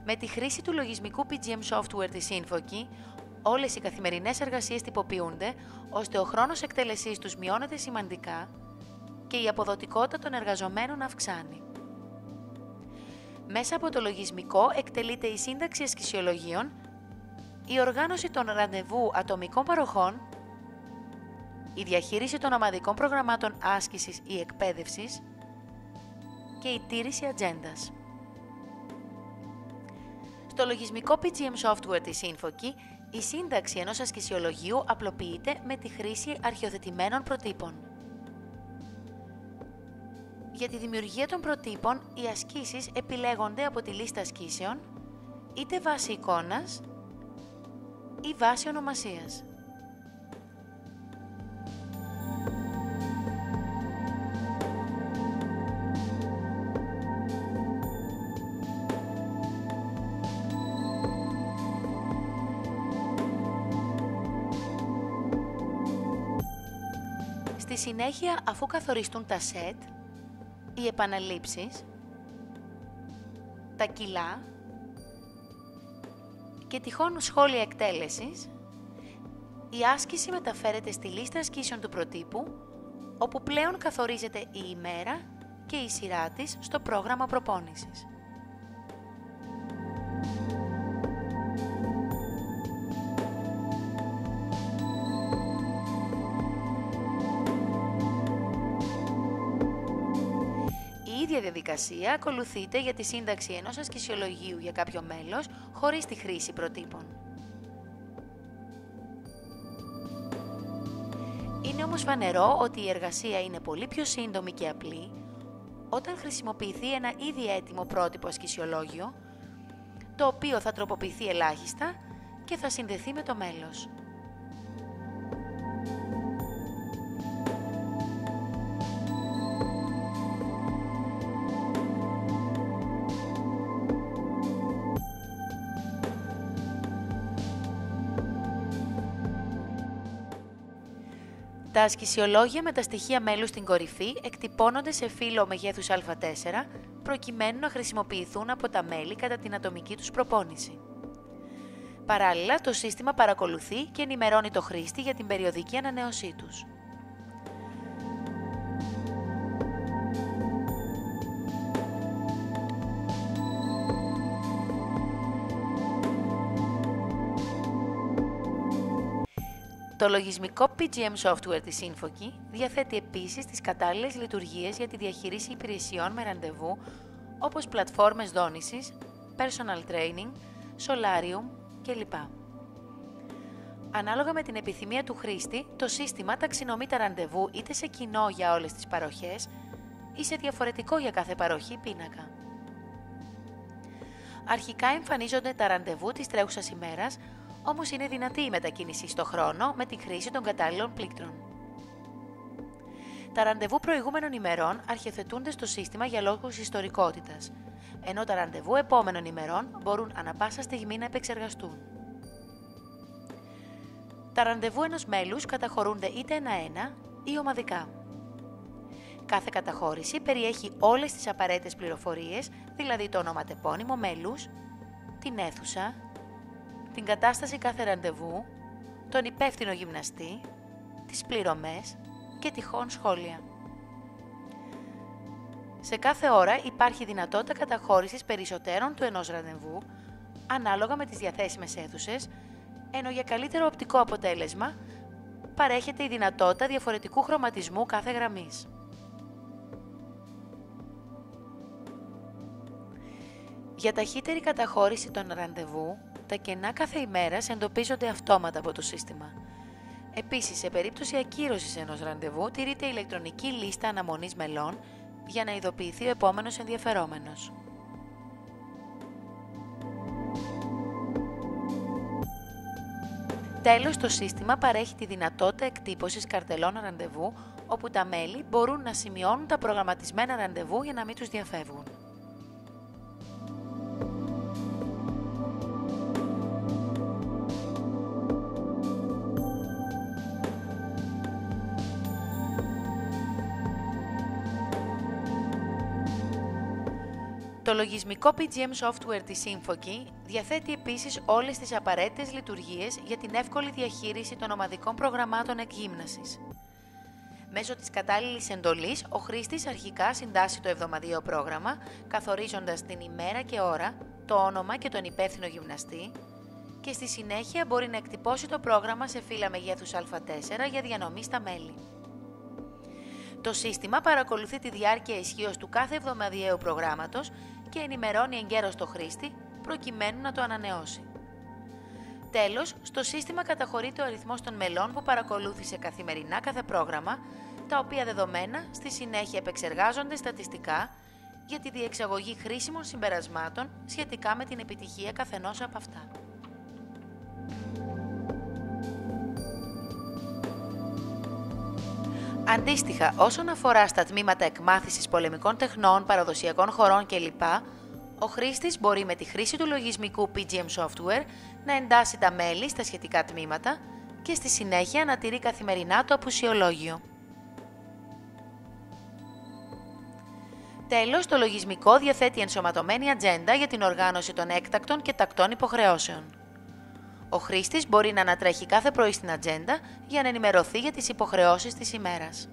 Με τη χρήση του λογισμικού PGM software της Infoki, όλες οι καθημερινές εργασίες τυποποιούνται, ώστε ο χρόνος εκτέλεσής τους μειώνεται σημαντικά και η αποδοτικότητα των εργαζομένων αυξάνει. Μέσα από το λογισμικό εκτελείται η σύνταξη ασκησιολογίων, η οργάνωση των ραντεβού ατομικών παροχών, η διαχείριση των ομαδικών προγραμμάτων άσκησης ή εκπαίδευσης και η τήρηση ατζέντας. Στο λογισμικό PGM software της Infoki, η σύνταξη ενός ασκησιολογίου απλοποιείται με τη χρήση αρχιοθετημένων προτύπων. Για τη δημιουργία των προτύπων, οι ασκήσεις επιλέγονται από τη λίστα ασκήσεων, είτε βάσει εικόνας ή βάσει ονομασίας. Στη συνέχεια, αφού καθοριστούν τα σετ, οι επαναλήψεις, τα κιλά και τυχόν σχόλια εκτέλεσης, η άσκηση μεταφέρεται στη λίστα ασκήσεων του προτύπου, όπου πλέον καθορίζεται η ημέρα και η σειρά της στο πρόγραμμα προπόνησης. Η ίδια διαδικασία ακολουθείται για τη σύνταξη ενός ασκησιολογίου για κάποιο μέλος χωρίς τη χρήση προτύπων. Είναι όμως φανερό ότι η εργασία είναι πολύ πιο σύντομη και απλή όταν χρησιμοποιηθεί ένα ήδη έτοιμο πρότυπο ασκησιολόγιο, το οποίο θα τροποποιηθεί ελάχιστα και θα συνδεθεί με το μέλος. Τα ασκησιολόγια με τα στοιχεία μέλους στην κορυφή εκτυπώνονται σε φύλλο μεγέθους Α4 προκειμένου να χρησιμοποιηθούν από τα μέλη κατά την ατομική τους προπόνηση. Παράλληλα, το σύστημα παρακολουθεί και ενημερώνει το χρήστη για την περιοδική ανανέωσή τους. Το λογισμικό PGM software της Infoki διαθέτει επίσης τις κατάλληλες λειτουργίες για τη διαχείριση υπηρεσιών με ραντεβού, όπως πλατφόρμες δόνησης, personal training, solarium κλπ. Ανάλογα με την επιθυμία του χρήστη, το σύστημα ταξινομεί τα ραντεβού είτε σε κοινό για όλες τις παροχές ή σε διαφορετικό για κάθε παροχή πίνακα. Αρχικά εμφανίζονται τα ραντεβού της τρέχουσας ημέρας, όμως είναι δυνατή η μετακίνηση στο χρόνο με τη χρήση των κατάλληλων πλήκτρων. Τα ραντεβού προηγούμενων ημερών αρχιοθετούνται στο σύστημα για λόγους ιστορικότητας, ενώ τα ραντεβού επόμενων ημερών μπορούν ανα πάσα στιγμή να επεξεργαστούν. Τα ραντεβού ενός μέλους καταχωρούνται είτε ένα-ένα ή ομαδικά. Κάθε καταχώρηση περιέχει όλες τις απαραίτητες πληροφορίες, δηλαδή το ονοματεπώνυμο μέλους, την αίθουσα, την κατάσταση κάθε ραντεβού, τον υπεύθυνο γυμναστή, τις πληρωμές και τυχόν σχόλια. Σε κάθε ώρα υπάρχει δυνατότητα καταχώρησης περισσότερων του ενός ραντεβού, ανάλογα με τις διαθέσιμες αίθουσες, ενώ για καλύτερο οπτικό αποτέλεσμα παρέχεται η δυνατότητα διαφορετικού χρωματισμού κάθε γραμμής. Για ταχύτερη καταχώρηση των ραντεβού, τα κενά κάθε ημέρας εντοπίζονται αυτόματα από το σύστημα. Επίσης, σε περίπτωση ακύρωσης ενός ραντεβού, τηρείται η ηλεκτρονική λίστα αναμονής μελών για να ειδοποιηθεί ο επόμενος ενδιαφερόμενος. Τέλος, το σύστημα παρέχει τη δυνατότητα εκτύπωσης καρτελών ραντεβού, όπου τα μέλη μπορούν να σημειώνουν τα προγραμματισμένα ραντεβού για να μην τους διαφεύγουν. Το Το λογισμικό PGM software της Symphoky διαθέτει επίσης όλες τις απαραίτητες λειτουργίες για την εύκολη διαχείριση των ομαδικών προγραμμάτων εκγύμνασης. Μέσω της κατάλληλης εντολής, ο χρήστης αρχικά συντάσσει το εβδομαδιαίο πρόγραμμα, καθορίζοντας την ημέρα και ώρα, το όνομα και τον υπεύθυνο γυμναστή και στη συνέχεια μπορεί να εκτυπώσει το πρόγραμμα σε φύλλα μεγέθους Α4 για διανομή στα μέλη. Το σύστημα παρακολουθεί τη διάρκεια ισχύως του κάθε εβδομαδιαίου προγράμματος και ενημερώνει εγκαίρως το χρήστη προκειμένου να το ανανεώσει. Τέλος, στο σύστημα καταχωρείται ο αριθμός των μελών που παρακολούθησε καθημερινά κάθε πρόγραμμα, τα οποία δεδομένα στη συνέχεια επεξεργάζονται στατιστικά για τη διεξαγωγή χρήσιμων συμπερασμάτων σχετικά με την επιτυχία καθενός από αυτά. Αντίστοιχα, όσον αφορά στα τμήματα εκμάθησης πολεμικών τεχνών, παραδοσιακών χωρών κλπ., ο χρήστης μπορεί με τη χρήση του λογισμικού PGM software να εντάσσει τα μέλη στα σχετικά τμήματα και στη συνέχεια να τηρεί καθημερινά το απουσιολόγιο. Τέλος, το λογισμικό διαθέτει ενσωματωμένη ατζέντα για την οργάνωση των έκτακτων και τακτών υποχρεώσεων. Ο χρήστης μπορεί να ανατρέχει κάθε πρωί στην ατζέντα για να ενημερωθεί για τις υποχρεώσεις της ημέρας.